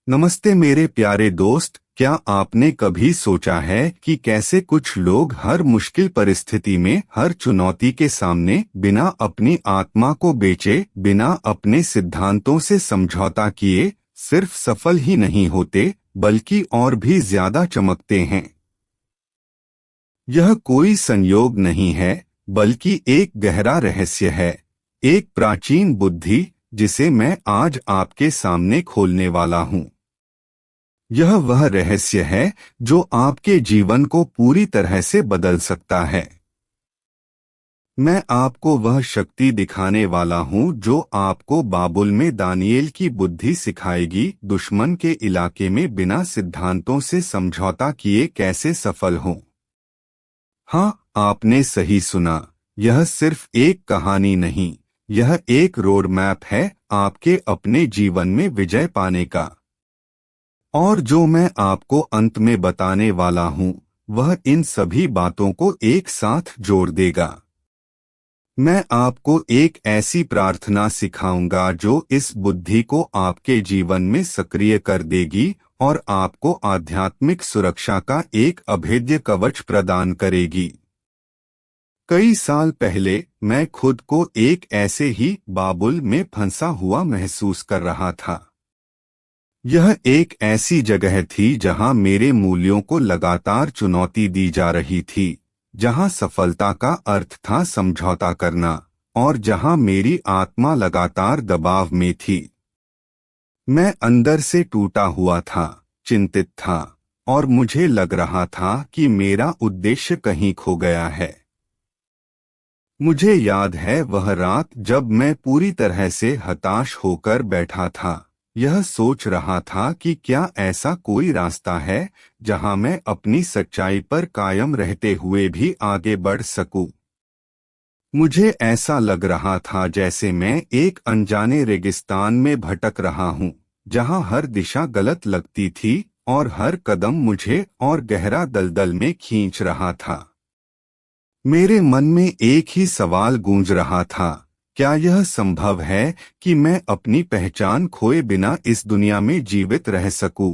नमस्ते मेरे प्यारे दोस्त, क्या आपने कभी सोचा है कि कैसे कुछ लोग हर मुश्किल परिस्थिति में, हर चुनौती के सामने बिना अपनी आत्मा को बेचे, बिना अपने सिद्धांतों से समझौता किए, सिर्फ सफल ही नहीं होते बल्कि और भी ज्यादा चमकते हैं। यह कोई संयोग नहीं है, बल्कि एक गहरा रहस्य है, एक प्राचीन बुद्धि जिसे मैं आज आपके सामने खोलने वाला हूँ। यह वह रहस्य है जो आपके जीवन को पूरी तरह से बदल सकता है। मैं आपको वह शक्ति दिखाने वाला हूं जो आपको बाबुल में दानिएल की बुद्धि सिखाएगी, दुश्मन के इलाके में बिना सिद्धांतों से समझौता किए कैसे सफल हों। हाँ, आपने सही सुना, यह सिर्फ एक कहानी नहीं, यह एक रोड मैप है आपके अपने जीवन में विजय पाने का। और जो मैं आपको अंत में बताने वाला हूं, वह इन सभी बातों को एक साथ जोड़ देगा। मैं आपको एक ऐसी प्रार्थना सिखाऊंगा जो इस बुद्धि को आपके जीवन में सक्रिय कर देगी और आपको आध्यात्मिक सुरक्षा का एक अभेद्य कवच प्रदान करेगी। कई साल पहले मैं खुद को एक ऐसे ही बाबुल में फंसा हुआ महसूस कर रहा था। यह एक ऐसी जगह थी जहां मेरे मूल्यों को लगातार चुनौती दी जा रही थी, जहां सफलता का अर्थ था समझौता करना, और जहां मेरी आत्मा लगातार दबाव में थी। मैं अंदर से टूटा हुआ था, चिंतित था, और मुझे लग रहा था कि मेरा उद्देश्य कहीं खो गया है। मुझे याद है वह रात जब मैं पूरी तरह से हताश होकर बैठा था, यह सोच रहा था कि क्या ऐसा कोई रास्ता है जहां मैं अपनी सच्चाई पर कायम रहते हुए भी आगे बढ़ सकूं। मुझे ऐसा लग रहा था जैसे मैं एक अनजाने रेगिस्तान में भटक रहा हूं, जहां हर दिशा गलत लगती थी और हर कदम मुझे और गहरा दलदल में खींच रहा था। मेरे मन में एक ही सवाल गूंज रहा था, क्या यह संभव है कि मैं अपनी पहचान खोए बिना इस दुनिया में जीवित रह सकूं?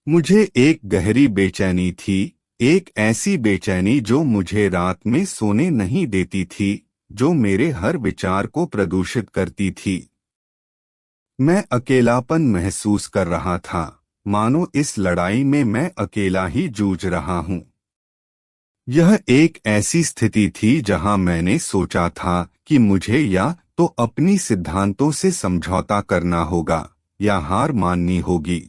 मुझे एक गहरी बेचैनी थी, एक ऐसी बेचैनी जो मुझे रात में सोने नहीं देती थी, जो मेरे हर विचार को प्रदूषित करती थी। मैं अकेलापन महसूस कर रहा था, मानो इस लड़ाई में मैं अकेला ही जूझ रहा हूं। यह एक ऐसी स्थिति थी जहां मैंने सोचा था कि मुझे या तो अपनी सिद्धांतों से समझौता करना होगा या हार माननी होगी।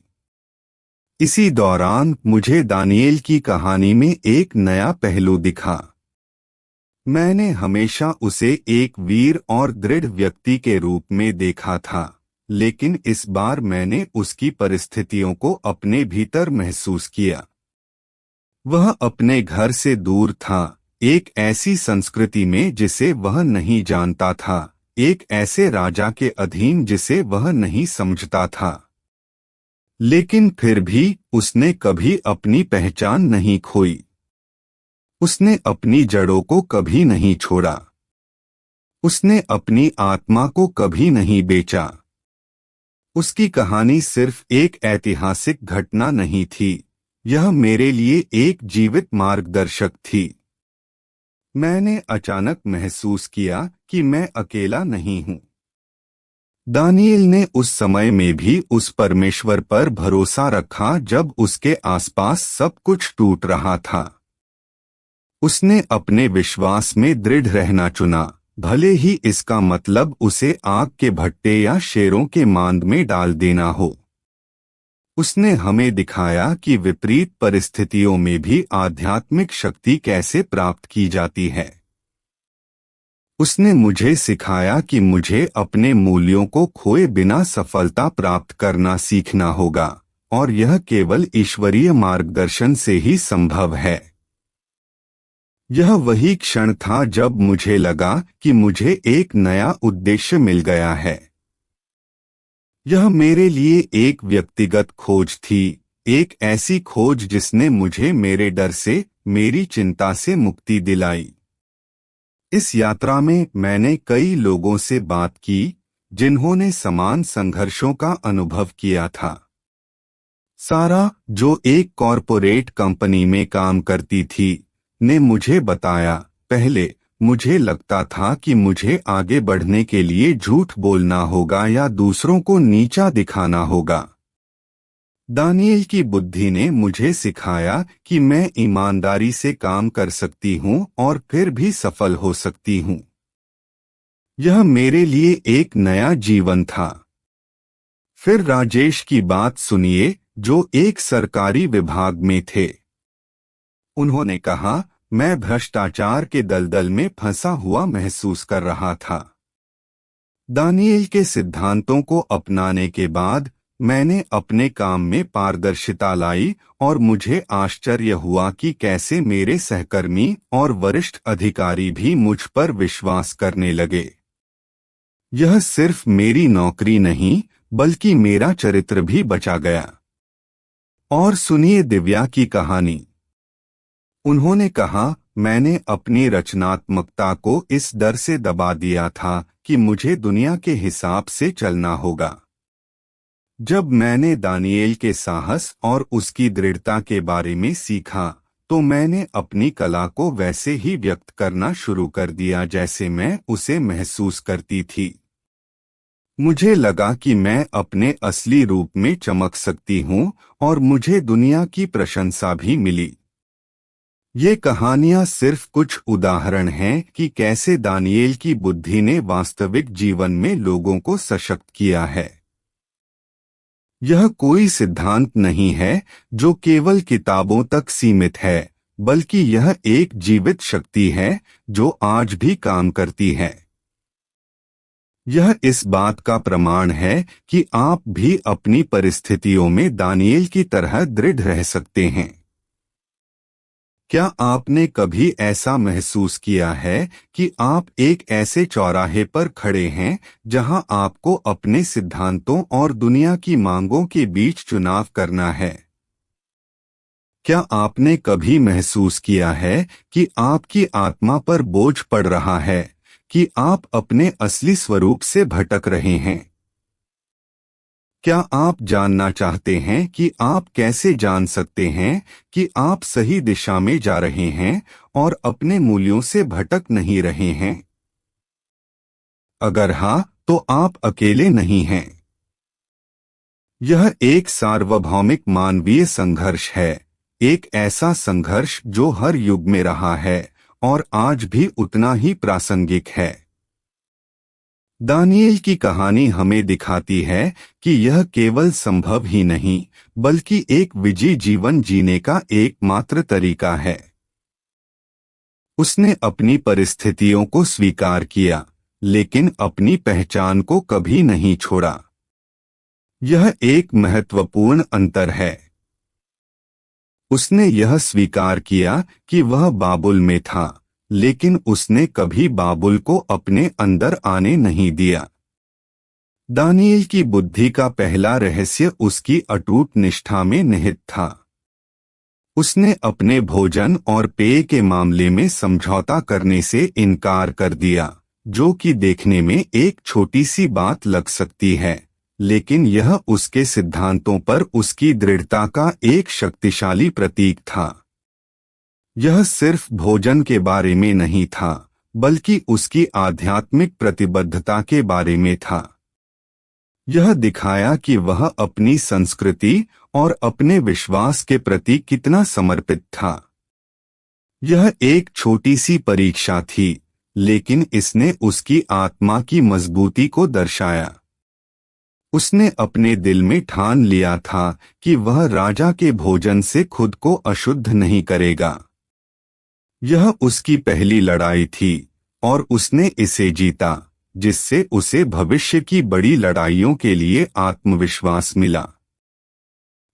इसी दौरान मुझे दानिएल की कहानी में एक नया पहलू दिखा। मैंने हमेशा उसे एक वीर और दृढ़ व्यक्ति के रूप में देखा था, लेकिन इस बार मैंने उसकी परिस्थितियों को अपने भीतर महसूस किया। वह अपने घर से दूर था, एक ऐसी संस्कृति में जिसे वह नहीं जानता था, एक ऐसे राजा के अधीन जिसे वह नहीं समझता था। लेकिन फिर भी उसने कभी अपनी पहचान नहीं खोई। उसने अपनी जड़ों को कभी नहीं छोड़ा। उसने अपनी आत्मा को कभी नहीं बेचा। उसकी कहानी सिर्फ एक ऐतिहासिक घटना नहीं थी, यह मेरे लिए एक जीवित मार्गदर्शक थी। मैंने अचानक महसूस किया कि मैं अकेला नहीं हूँ। दानिएल ने उस समय में भी उस परमेश्वर पर भरोसा रखा जब उसके आसपास सब कुछ टूट रहा था। उसने अपने विश्वास में दृढ़ रहना चुना, भले ही इसका मतलब उसे आग के भट्टे या शेरों के मांद में डाल देना हो। उसने हमें दिखाया कि विपरीत परिस्थितियों में भी आध्यात्मिक शक्ति कैसे प्राप्त की जाती है। उसने मुझे सिखाया कि मुझे अपने मूल्यों को खोए बिना सफलता प्राप्त करना सीखना होगा, और यह केवल ईश्वरीय मार्गदर्शन से ही संभव है। यह वही क्षण था जब मुझे लगा कि मुझे एक नया उद्देश्य मिल गया है। यह मेरे लिए एक व्यक्तिगत खोज थी, एक ऐसी खोज जिसने मुझे मेरे डर से, मेरी चिंता से मुक्ति दिलाई। इस यात्रा में मैंने कई लोगों से बात की, जिन्होंने समान संघर्षों का अनुभव किया था। सारा, जो एक कॉरपोरेट कंपनी में काम करती थी, ने मुझे बताया, पहले मुझे लगता था कि मुझे आगे बढ़ने के लिए झूठ बोलना होगा या दूसरों को नीचा दिखाना होगा। दानिएल की बुद्धि ने मुझे सिखाया कि मैं ईमानदारी से काम कर सकती हूँ और फिर भी सफल हो सकती हूँ। यह मेरे लिए एक नया जीवन था। फिर राजेश की बात सुनिए, जो एक सरकारी विभाग में थे। उन्होंने कहा, मैं भ्रष्टाचार के दलदल में फंसा हुआ महसूस कर रहा था। दानिएल के सिद्धांतों को अपनाने के बाद मैंने अपने काम में पारदर्शिता लाई और मुझे आश्चर्य हुआ कि कैसे मेरे सहकर्मी और वरिष्ठ अधिकारी भी मुझ पर विश्वास करने लगे। यह सिर्फ मेरी नौकरी नहीं, बल्कि मेरा चरित्र भी बचा गया। और सुनिए दिव्या की कहानी। उन्होंने कहा, मैंने अपनी रचनात्मकता को इस डर से दबा दिया था कि मुझे दुनिया के हिसाब से चलना होगा। जब मैंने दानिएल के साहस और उसकी दृढ़ता के बारे में सीखा, तो मैंने अपनी कला को वैसे ही व्यक्त करना शुरू कर दिया जैसे मैं उसे महसूस करती थी। मुझे लगा कि मैं अपने असली रूप में चमक सकती हूँ और मुझे दुनिया की प्रशंसा भी मिली। ये कहानियां सिर्फ कुछ उदाहरण हैं कि कैसे दानिएल की बुद्धि ने वास्तविक जीवन में लोगों को सशक्त किया है। यह कोई सिद्धांत नहीं है जो केवल किताबों तक सीमित है, बल्कि यह एक जीवित शक्ति है जो आज भी काम करती है। यह इस बात का प्रमाण है कि आप भी अपनी परिस्थितियों में दानिएल की तरह दृढ़ रह सकते हैं। क्या आपने कभी ऐसा महसूस किया है कि आप एक ऐसे चौराहे पर खड़े हैं जहां आपको अपने सिद्धांतों और दुनिया की मांगों के बीच चुनाव करना है? क्या आपने कभी महसूस किया है कि आपकी आत्मा पर बोझ पड़ रहा है, कि आप अपने असली स्वरूप से भटक रहे हैं? क्या आप जानना चाहते हैं कि आप कैसे जान सकते हैं कि आप सही दिशा में जा रहे हैं और अपने मूल्यों से भटक नहीं रहे हैं? अगर हाँ, तो आप अकेले नहीं हैं। यह एक सार्वभौमिक मानवीय संघर्ष है, एक ऐसा संघर्ष जो हर युग में रहा है और आज भी उतना ही प्रासंगिक है। दानिएल की कहानी हमें दिखाती है कि यह केवल संभव ही नहीं, बल्कि एक विजयी जीवन जीने का एकमात्र तरीका है। उसने अपनी परिस्थितियों को स्वीकार किया, लेकिन अपनी पहचान को कभी नहीं छोड़ा। यह एक महत्वपूर्ण अंतर है। उसने यह स्वीकार किया कि वह बाबुल में था, लेकिन उसने कभी बाबुल को अपने अंदर आने नहीं दिया। दानिएल की बुद्धि का पहला रहस्य उसकी अटूट निष्ठा में निहित था। उसने अपने भोजन और पेय के मामले में समझौता करने से इनकार कर दिया, जो कि देखने में एक छोटी सी बात लग सकती है, लेकिन यह उसके सिद्धांतों पर उसकी दृढ़ता का एक शक्तिशाली प्रतीक था। यह सिर्फ भोजन के बारे में नहीं था, बल्कि उसकी आध्यात्मिक प्रतिबद्धता के बारे में था। यह दिखाया कि वह अपनी संस्कृति और अपने विश्वास के प्रति कितना समर्पित था। यह एक छोटी सी परीक्षा थी, लेकिन इसने उसकी आत्मा की मजबूती को दर्शाया। उसने अपने दिल में ठान लिया था कि वह राजा के भोजन से खुद को अशुद्ध नहीं करेगा। यह उसकी पहली लड़ाई थी और उसने इसे जीता, जिससे उसे भविष्य की बड़ी लड़ाइयों के लिए आत्मविश्वास मिला।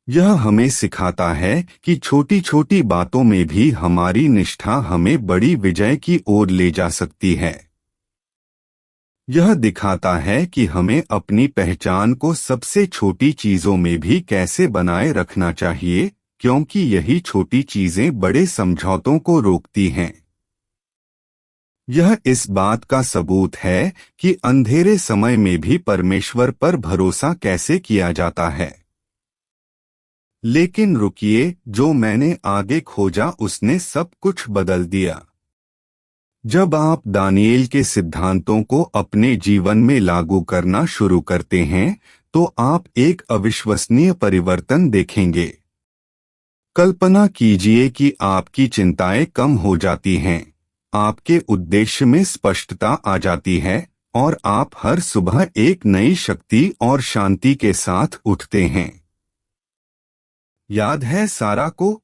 यह हमें सिखाता है कि छोटी छोटी बातों में भी हमारी निष्ठा हमें बड़ी विजय की ओर ले जा सकती है। यह दिखाता है कि हमें अपनी पहचान को सबसे छोटी चीजों में भी कैसे बनाए रखना चाहिए, क्योंकि यही छोटी चीजें बड़े समझौतों को रोकती हैं। यह इस बात का सबूत है कि अंधेरे समय में भी परमेश्वर पर भरोसा कैसे किया जाता है। लेकिन रुकिए, जो मैंने आगे खोजा उसने सब कुछ बदल दिया। जब आप दानिएल के सिद्धांतों को अपने जीवन में लागू करना शुरू करते हैं तो आप एक अविश्वसनीय परिवर्तन देखेंगे। कल्पना कीजिए कि आपकी चिंताएं कम हो जाती हैं, आपके उद्देश्य में स्पष्टता आ जाती है और आप हर सुबह एक नई शक्ति और शांति के साथ उठते हैं। याद है सारा को?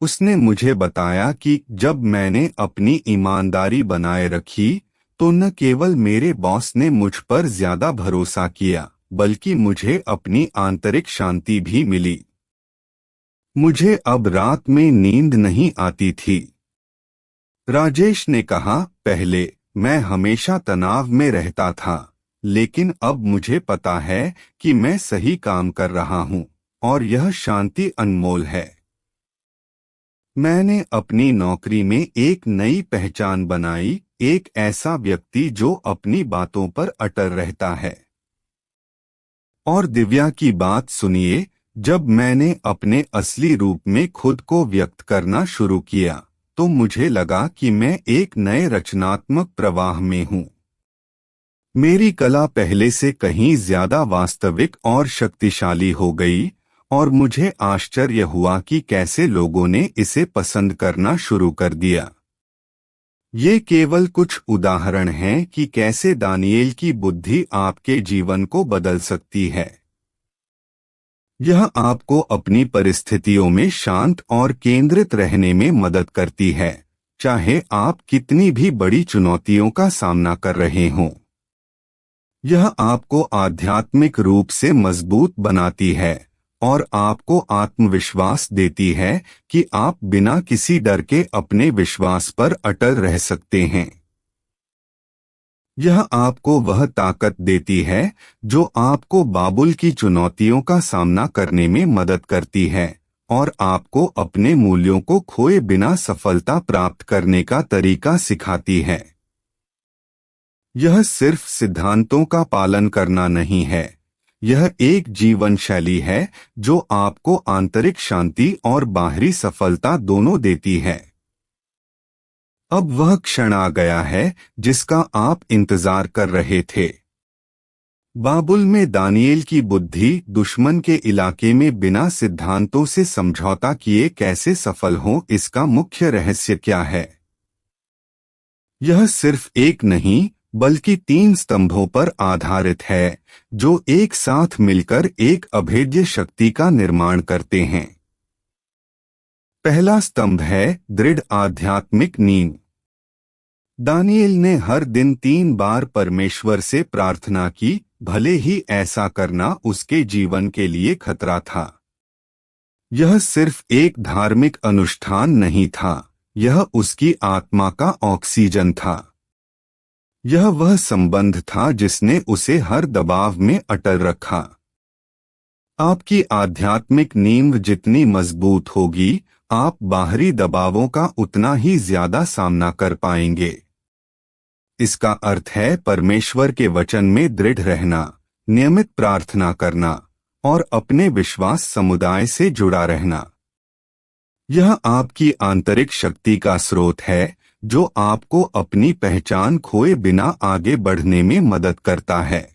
उसने मुझे बताया कि जब मैंने अपनी ईमानदारी बनाए रखी तो न केवल मेरे बॉस ने मुझ पर ज्यादा भरोसा किया, बल्कि मुझे अपनी आंतरिक शांति भी मिली। मुझे अब रात में नींद नहीं आती थी। राजेश ने कहा, पहले मैं हमेशा तनाव में रहता था, लेकिन अब मुझे पता है कि मैं सही काम कर रहा हूं और यह शांति अनमोल है। मैंने अपनी नौकरी में एक नई पहचान बनाई, एक ऐसा व्यक्ति जो अपनी बातों पर अटल रहता है। और दिव्या की बात सुनिए, जब मैंने अपने असली रूप में खुद को व्यक्त करना शुरू किया तो मुझे लगा कि मैं एक नए रचनात्मक प्रवाह में हूं। मेरी कला पहले से कहीं ज्यादा वास्तविक और शक्तिशाली हो गई और मुझे आश्चर्य हुआ कि कैसे लोगों ने इसे पसंद करना शुरू कर दिया। ये केवल कुछ उदाहरण हैं कि कैसे दानिएल की बुद्धि आपके जीवन को बदल सकती है। यह आपको अपनी परिस्थितियों में शांत और केंद्रित रहने में मदद करती है, चाहे आप कितनी भी बड़ी चुनौतियों का सामना कर रहे हों। यह आपको आध्यात्मिक रूप से मजबूत बनाती है और आपको आत्मविश्वास देती है कि आप बिना किसी डर के अपने विश्वास पर अटल रह सकते हैं। यह आपको वह ताकत देती है जो आपको बाबुल की चुनौतियों का सामना करने में मदद करती है और आपको अपने मूल्यों को खोए बिना सफलता प्राप्त करने का तरीका सिखाती है। यह सिर्फ सिद्धांतों का पालन करना नहीं है, यह एक जीवन शैली है जो आपको आंतरिक शांति और बाहरी सफलता दोनों देती है। अब वह क्षण आ गया है जिसका आप इंतजार कर रहे थे। बाबुल में दानिएल की बुद्धि दुश्मन के इलाके में बिना सिद्धांतों से समझौता किए कैसे सफल हो, इसका मुख्य रहस्य क्या है? यह सिर्फ एक नहीं बल्कि 3 स्तंभों पर आधारित है जो एक साथ मिलकर एक अभेद्य शक्ति का निर्माण करते हैं। पहला स्तंभ है दृढ़ आध्यात्मिक नींव। दानिएल ने हर दिन 3 बार परमेश्वर से प्रार्थना की, भले ही ऐसा करना उसके जीवन के लिए खतरा था। यह सिर्फ एक धार्मिक अनुष्ठान नहीं था, यह उसकी आत्मा का ऑक्सीजन था। यह वह संबंध था जिसने उसे हर दबाव में अटल रखा। आपकी आध्यात्मिक नींव जितनी मजबूत होगी, आप बाहरी दबावों का उतना ही ज्यादा सामना कर पाएंगे। इसका अर्थ है परमेश्वर के वचन में दृढ़ रहना, नियमित प्रार्थना करना और अपने विश्वास समुदाय से जुड़ा रहना। यह आपकी आंतरिक शक्ति का स्रोत है जो आपको अपनी पहचान खोए बिना आगे बढ़ने में मदद करता है।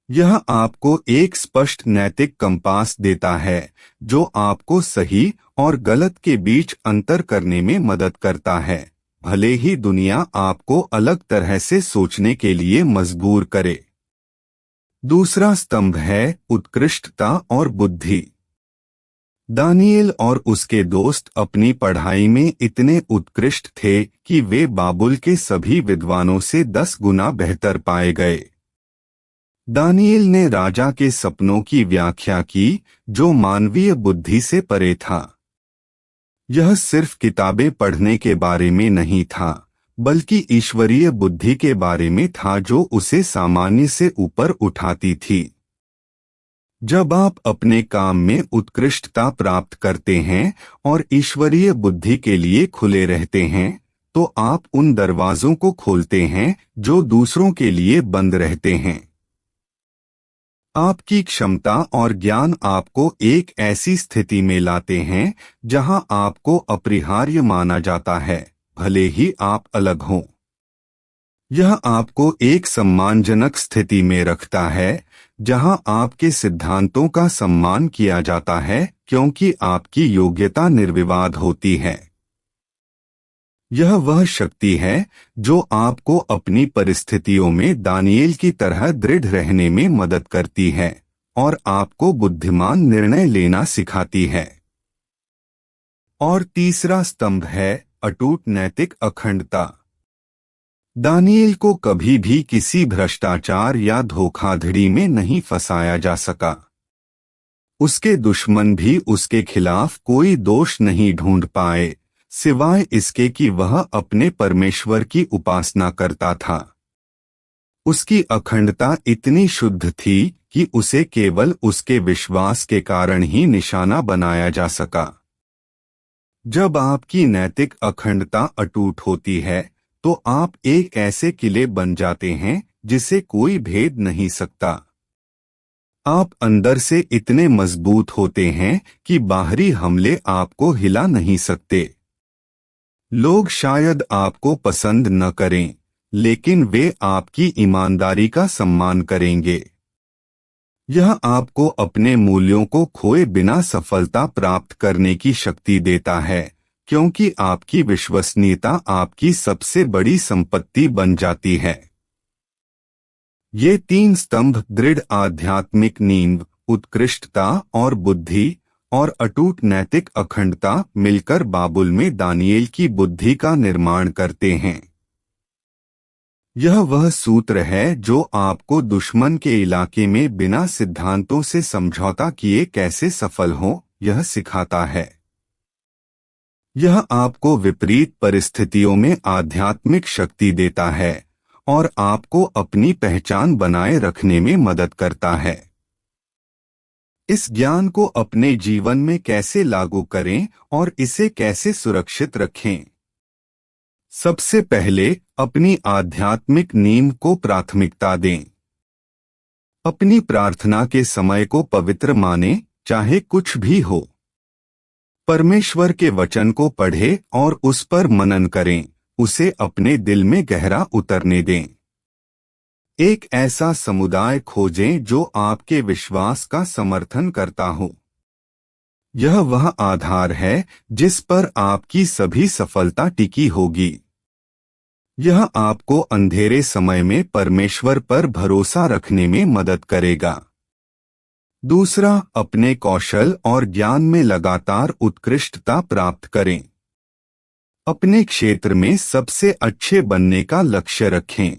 यह आपको एक स्पष्ट नैतिक कंपास देता है जो आपको सही और गलत के बीच अंतर करने में मदद करता है, भले ही दुनिया आपको अलग तरह से सोचने के लिए मजबूर करे। दूसरा स्तंभ है उत्कृष्टता और बुद्धि। दानिएल और उसके दोस्त अपनी पढ़ाई में इतने उत्कृष्ट थे कि वे बाबुल के सभी विद्वानों से 10 गुना बेहतर पाए गए। दानिएल ने राजा के सपनों की व्याख्या की जो मानवीय बुद्धि से परे था। यह सिर्फ किताबें पढ़ने के बारे में नहीं था, बल्कि ईश्वरीय बुद्धि के बारे में था जो उसे सामान्य से ऊपर उठाती थी। जब आप अपने काम में उत्कृष्टता प्राप्त करते हैं और ईश्वरीय बुद्धि के लिए खुले रहते हैं, तो आप उन दरवाजों को खोलते हैं जो दूसरों के लिए बंद रहते हैं। आपकी क्षमता और ज्ञान आपको एक ऐसी स्थिति में लाते हैं जहां आपको अपरिहार्य माना जाता है, भले ही आप अलग हों। यह आपको एक सम्मानजनक स्थिति में रखता है जहां आपके सिद्धांतों का सम्मान किया जाता है क्योंकि आपकी योग्यता निर्विवाद होती है। यह वह शक्ति है जो आपको अपनी परिस्थितियों में दानिएल की तरह दृढ़ रहने में मदद करती है और आपको बुद्धिमान निर्णय लेना सिखाती है। और तीसरा स्तंभ है अटूट नैतिक अखंडता। दानिएल को कभी भी किसी भ्रष्टाचार या धोखाधड़ी में नहीं फंसाया जा सका। उसके दुश्मन भी उसके खिलाफ कोई दोष नहीं ढूंढ पाए, सिवाय इसके कि वह अपने परमेश्वर की उपासना करता था। उसकी अखंडता इतनी शुद्ध थी कि उसे केवल उसके विश्वास के कारण ही निशाना बनाया जा सका। जब आपकी नैतिक अखंडता अटूट होती है तो आप एक ऐसे किले बन जाते हैं जिसे कोई भेद नहीं सकता। आप अंदर से इतने मजबूत होते हैं कि बाहरी हमले आपको हिला नहीं सकते। लोग शायद आपको पसंद न करें, लेकिन वे आपकी ईमानदारी का सम्मान करेंगे। यह आपको अपने मूल्यों को खोए बिना सफलता प्राप्त करने की शक्ति देता है, क्योंकि आपकी विश्वसनीयता आपकी सबसे बड़ी संपत्ति बन जाती है। ये तीन स्तंभ दृढ़ आध्यात्मिक नींव, उत्कृष्टता और बुद्धि और अटूट नैतिक अखंडता मिलकर बाबुल में दानिएल की बुद्धि का निर्माण करते हैं। यह वह सूत्र है जो आपको दुश्मन के इलाके में बिना सिद्धांतों से समझौता किए कैसे सफल हो, यह सिखाता है। यह आपको विपरीत परिस्थितियों में आध्यात्मिक शक्ति देता है और आपको अपनी पहचान बनाए रखने में मदद करता है। इस ज्ञान को अपने जीवन में कैसे लागू करें और इसे कैसे सुरक्षित रखें? सबसे पहले अपनी आध्यात्मिक नींव को प्राथमिकता दें। अपनी प्रार्थना के समय को पवित्र मानें, चाहे कुछ भी हो। परमेश्वर के वचन को पढ़ें और उस पर मनन करें, उसे अपने दिल में गहरा उतरने दें। एक ऐसा समुदाय खोजें जो आपके विश्वास का समर्थन करता हो। यह वह आधार है जिस पर आपकी सभी सफलता टिकी होगी। यह आपको अंधेरे समय में परमेश्वर पर भरोसा रखने में मदद करेगा। दूसरा, अपने कौशल और ज्ञान में लगातार उत्कृष्टता प्राप्त करें। अपने क्षेत्र में सबसे अच्छे बनने का लक्ष्य रखें।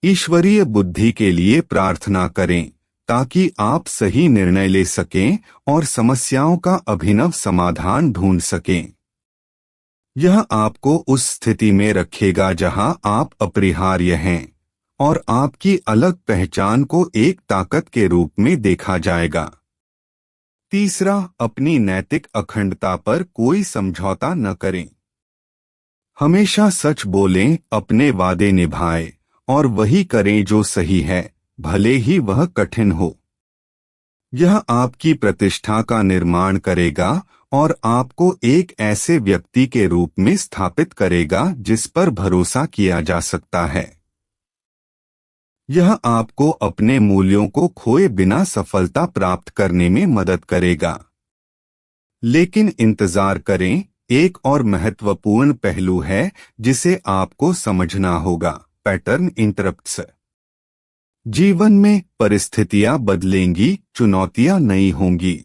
ईश्वरीय बुद्धि के लिए प्रार्थना करें ताकि आप सही निर्णय ले सकें और समस्याओं का अभिनव समाधान ढूंढ सकें। यह आपको उस स्थिति में रखेगा जहां आप अपरिहार्य हैं और आपकी अलग पहचान को एक ताकत के रूप में देखा जाएगा। तीसरा, अपनी नैतिक अखंडता पर कोई समझौता न करें। हमेशा सच बोलें, अपने वादे निभाएं और वही करें जो सही है, भले ही वह कठिन हो। यह आपकी प्रतिष्ठा का निर्माण करेगा और आपको एक ऐसे व्यक्ति के रूप में स्थापित करेगा जिस पर भरोसा किया जा सकता है। यह आपको अपने मूल्यों को खोए बिना सफलता प्राप्त करने में मदद करेगा। लेकिन इंतजार करें, एक और महत्वपूर्ण पहलू है जिसे आपको समझना होगा, पैटर्न इंटरप्ट्स। जीवन में परिस्थितियां बदलेंगी, चुनौतियां नई होंगी।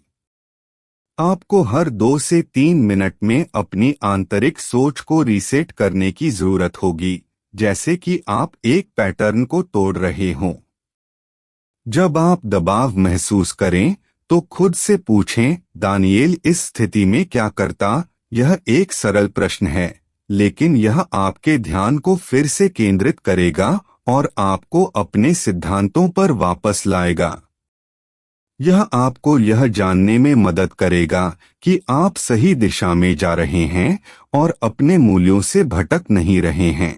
आपको हर 2 से 3 मिनट में अपनी आंतरिक सोच को रीसेट करने की जरूरत होगी, जैसे कि आप एक पैटर्न को तोड़ रहे हों। जब आप दबाव महसूस करें तो खुद से पूछें, दानिएल इस स्थिति में क्या करता? यह एक सरल प्रश्न है, लेकिन यह आपके ध्यान को फिर से केंद्रित करेगा और आपको अपने सिद्धांतों पर वापस लाएगा। यह आपको यह जानने में मदद करेगा कि आप सही दिशा में जा रहे हैं और अपने मूल्यों से भटक नहीं रहे हैं।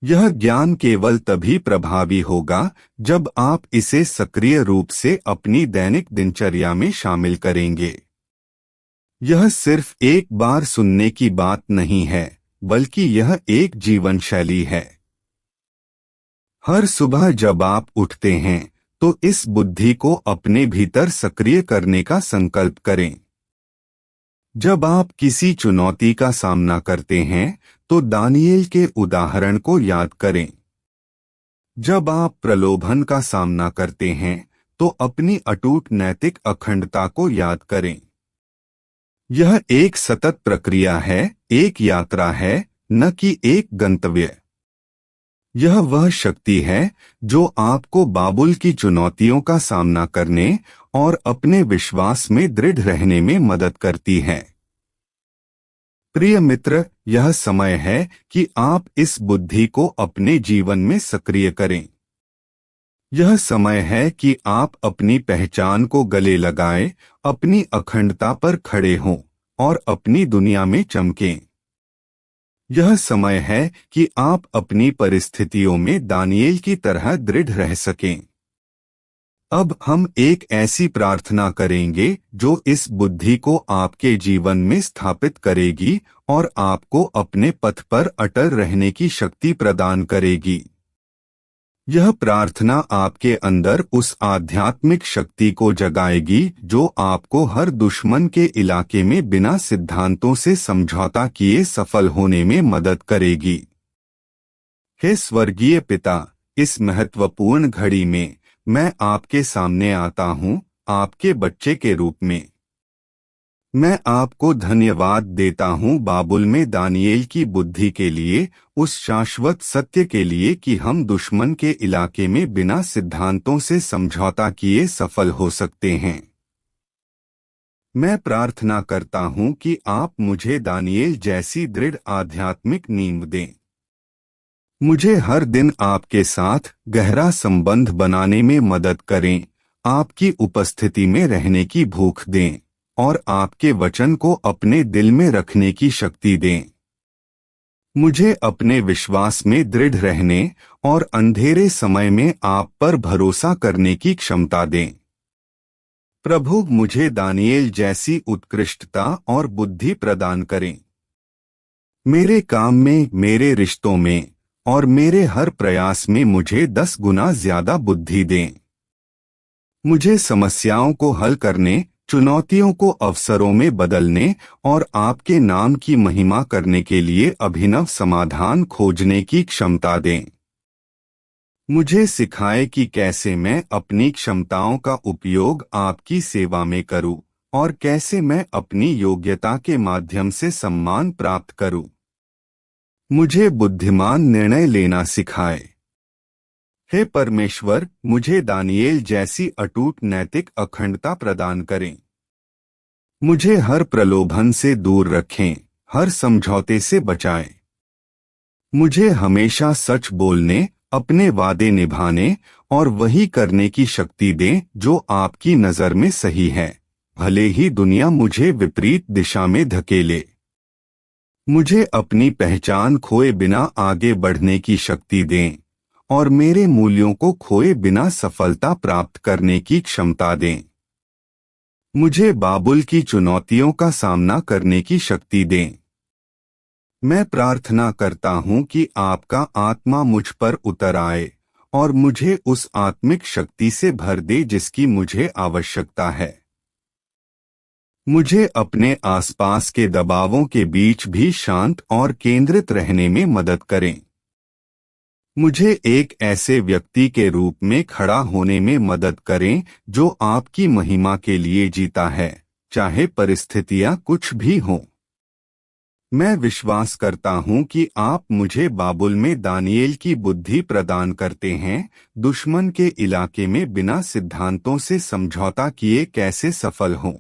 यह ज्ञान केवल तभी प्रभावी होगा जब आप इसे सक्रिय रूप से अपनी दैनिक दिनचर्या में शामिल करेंगे। यह सिर्फ एक बार सुनने की बात नहीं है, बल्कि यह एक जीवन शैली है। हर सुबह जब आप उठते हैं तो इस बुद्धि को अपने भीतर सक्रिय करने का संकल्प करें। जब आप किसी चुनौती का सामना करते हैं तो दानिएल के उदाहरण को याद करें। जब आप प्रलोभन का सामना करते हैं तो अपनी अटूट नैतिक अखंडता को याद करें। यह एक सतत प्रक्रिया है, एक यात्रा है, न कि एक गंतव्य। यह वह शक्ति है जो आपको बाबुल की चुनौतियों का सामना करने और अपने विश्वास में दृढ़ रहने में मदद करती है। प्रिय मित्र, यह समय है कि आप इस बुद्धि को अपने जीवन में सक्रिय करें। यह समय है कि आप अपनी पहचान को गले लगाएं, अपनी अखंडता पर खड़े हों और अपनी दुनिया में चमकें। यह समय है कि आप अपनी परिस्थितियों में दानिएल की तरह दृढ़ रह सकें। अब हम एक ऐसी प्रार्थना करेंगे जो इस बुद्धि को आपके जीवन में स्थापित करेगी और आपको अपने पथ पर अटल रहने की शक्ति प्रदान करेगी। यह प्रार्थना आपके अंदर उस आध्यात्मिक शक्ति को जगाएगी जो आपको हर दुश्मन के इलाके में बिना सिद्धांतों से समझौता किए सफल होने में मदद करेगी। हे स्वर्गीय पिता, इस महत्वपूर्ण घड़ी में मैं आपके सामने आता हूँ, आपके बच्चे के रूप में। मैं आपको धन्यवाद देता हूँ बाबुल में दानिएल की बुद्धि के लिए, उस शाश्वत सत्य के लिए कि हम दुश्मन के इलाके में बिना सिद्धांतों से समझौता किए सफल हो सकते हैं। मैं प्रार्थना करता हूँ कि आप मुझे दानिएल जैसी दृढ़ आध्यात्मिक नींव दें। मुझे हर दिन आपके साथ गहरा संबंध बनाने में मदद करें, आपकी उपस्थिति में रहने की भूख दें और आपके वचन को अपने दिल में रखने की शक्ति दें। मुझे अपने विश्वास में दृढ़ रहने और अंधेरे समय में आप पर भरोसा करने की क्षमता दें। प्रभु, मुझे दानिएल जैसी उत्कृष्टता और बुद्धि प्रदान करें। मेरे काम में, मेरे रिश्तों में और मेरे हर प्रयास में मुझे 10 गुना ज्यादा बुद्धि दें। मुझे समस्याओं को हल करने, चुनौतियों को अवसरों में बदलने और आपके नाम की महिमा करने के लिए अभिनव समाधान खोजने की क्षमता दें। मुझे सिखाए कि कैसे मैं अपनी क्षमताओं का उपयोग आपकी सेवा में करूं और कैसे मैं अपनी योग्यता के माध्यम से सम्मान प्राप्त करूं। मुझे बुद्धिमान निर्णय लेना सिखाए। हे परमेश्वर, मुझे दानिएल जैसी अटूट नैतिक अखंडता प्रदान करें। मुझे हर प्रलोभन से दूर रखें, हर समझौते से बचाएं। मुझे हमेशा सच बोलने, अपने वादे निभाने और वही करने की शक्ति दें जो आपकी नज़र में सही है, भले ही दुनिया मुझे विपरीत दिशा में धकेले। मुझे अपनी पहचान खोए बिना आगे बढ़ने की शक्ति दें और मेरे मूल्यों को खोए बिना सफलता प्राप्त करने की क्षमता दें। मुझे बाबुल की चुनौतियों का सामना करने की शक्ति दें। मैं प्रार्थना करता हूँ कि आपका आत्मा मुझ पर उतर आए और मुझे उस आत्मिक शक्ति से भर दे जिसकी मुझे आवश्यकता है। मुझे अपने आसपास के दबावों के बीच भी शांत और केंद्रित रहने में मदद करें। मुझे एक ऐसे व्यक्ति के रूप में खड़ा होने में मदद करें जो आपकी महिमा के लिए जीता है, चाहे परिस्थितियां कुछ भी हों। मैं विश्वास करता हूं कि आप मुझे बाबुल में दानिएल की बुद्धि प्रदान करते हैं, दुश्मन के इलाके में बिना सिद्धांतों से समझौता किए कैसे सफल हों।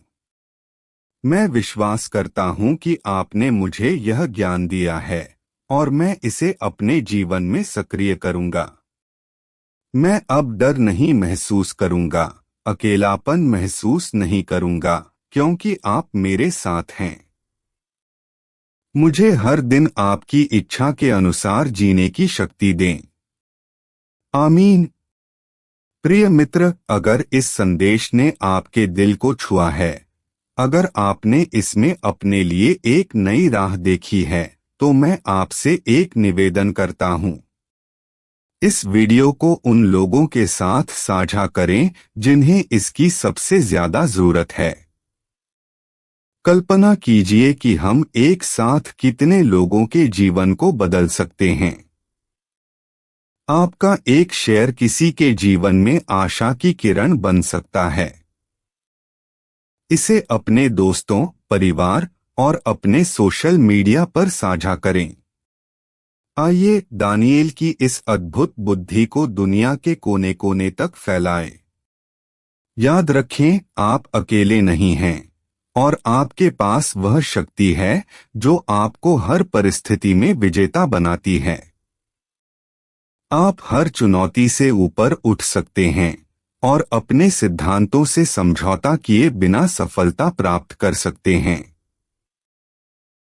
मैं विश्वास करता हूं कि आपने मुझे यह ज्ञान दिया है और मैं इसे अपने जीवन में सक्रिय करूंगा। मैं अब डर नहीं महसूस करूंगा, अकेलापन महसूस नहीं करूंगा, क्योंकि आप मेरे साथ हैं। मुझे हर दिन आपकी इच्छा के अनुसार जीने की शक्ति दें। आमीन। प्रिय मित्र, अगर इस संदेश ने आपके दिल को छुआ है, अगर आपने इसमें अपने लिए एक नई राह देखी है, तो मैं आपसे एक निवेदन करता हूं। इस वीडियो को उन लोगों के साथ साझा करें जिन्हें इसकी सबसे ज्यादा जरूरत है। कल्पना कीजिए कि हम एक साथ कितने लोगों के जीवन को बदल सकते हैं। आपका एक शेयर किसी के जीवन में आशा की किरण बन सकता है। इसे अपने दोस्तों, परिवार और अपने सोशल मीडिया पर साझा करें। आइए दानिएल की इस अद्भुत बुद्धि को दुनिया के कोने कोने तक फैलाएं। याद रखें, आप अकेले नहीं हैं और आपके पास वह शक्ति है जो आपको हर परिस्थिति में विजेता बनाती है। आप हर चुनौती से ऊपर उठ सकते हैं और अपने सिद्धांतों से समझौता किए बिना सफलता प्राप्त कर सकते हैं।